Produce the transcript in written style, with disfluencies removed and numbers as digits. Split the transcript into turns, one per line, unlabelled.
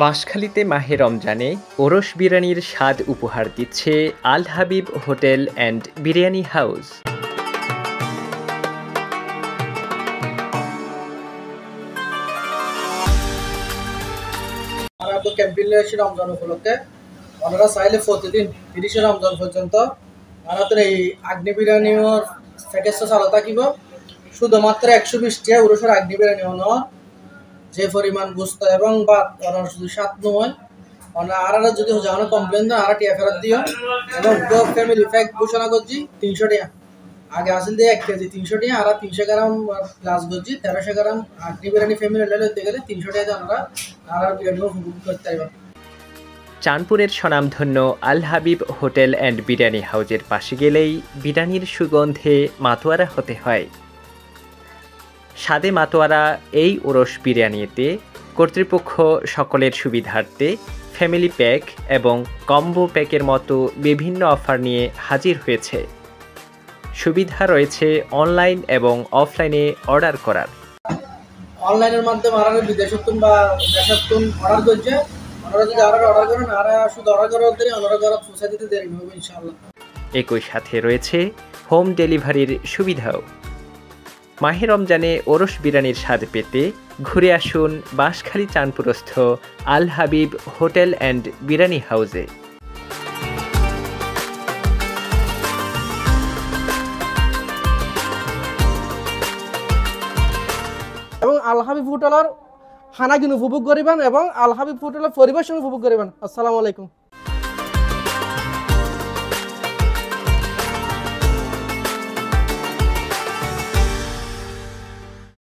বাঁশখালীতে মাহে রমজানে ওরস বিরিয়ানির স্বাদ উপহার দিচ্ছে Al Habib hotel and biryani house.
Campaign এসে রমজান উপলক্ষে ওনারা চাইলে প্রতিদিন 30 রমজান পর্যন্ত আমাদের এই আগ্নি বিরিয়ানির প্যাকেজটা চালু থাকিব। শুধুমাত্র 120 টাকা ওরসের আগ্নি বিরিয়ানি হওয়া যে পরিমাণ গোস্ত এবং ভাত ওনার শুধু স্বাদ নয়, আর যদি যাওয়ানো কমপ্লেন দেন আর টিয়া ফেরত দিও এবং ফ্যামিলি প্যাক ঘোষণা করছি 300 টাকা। আগে আসেন দিয়ে 1 কেজি 300 টাকা, আর 300 গ্রাম প্লাস করছি 1300 গ্রাম আগ্নি বিরিয়ানি ফ্যামিলি লইতে গেলে 300 টাকা আমরা আর বিরিয়ানি উপভোগ করতে পারবেন।
চাঁদপুরের স্বনামধন্য আল হাবিব হোটেল অ্যান্ড বিরিয়ানি হাউজের পাশে গেলেই বিরিয়ানির সুগন্ধে মাতোয়ারা হতে হয়। স্বাদে মাতোয়ারা এই ওরস বিরিয়ানিতে কর্তৃপক্ষ সকলের সুবিধার্থে ফ্যামিলি প্যাক এবং কম্বো প্যাকের মতো বিভিন্ন অফার নিয়ে হাজির হয়েছে। সুবিধা রয়েছে অনলাইন এবং অফলাইনে অর্ডার করার।
অনলাইনের মাধ্যমে আর বিদেশতুন বা দেশতুন অর্ডার করছে, ওনারা যদি আর অর্ডার করেন আর শুধু অর্ডার করার দেরি ওনারা ঘরে পৌঁছে দিতে দেরি হবে ইনশাআল্লাহ।
একই সাথে রয়েছে হোম ডেলিভারির সুবিধাও। মাহে রমজানে ওরস বিরিয়ানির স্বাদ পেতে ঘুরে আসুন বাঁশখালী চাঁদপুরস্থ আল হাবিব হোটেল অ্যান্ড বিরিয়ানি হাউসে।
এবং আল হাবিব হোটেলের খানা কিনে উপভোগ করিবেন এবং আল হাবিব হোটেলের পরিবেশন উপভোগ করিবেন। আসসালামু আলাইকুম।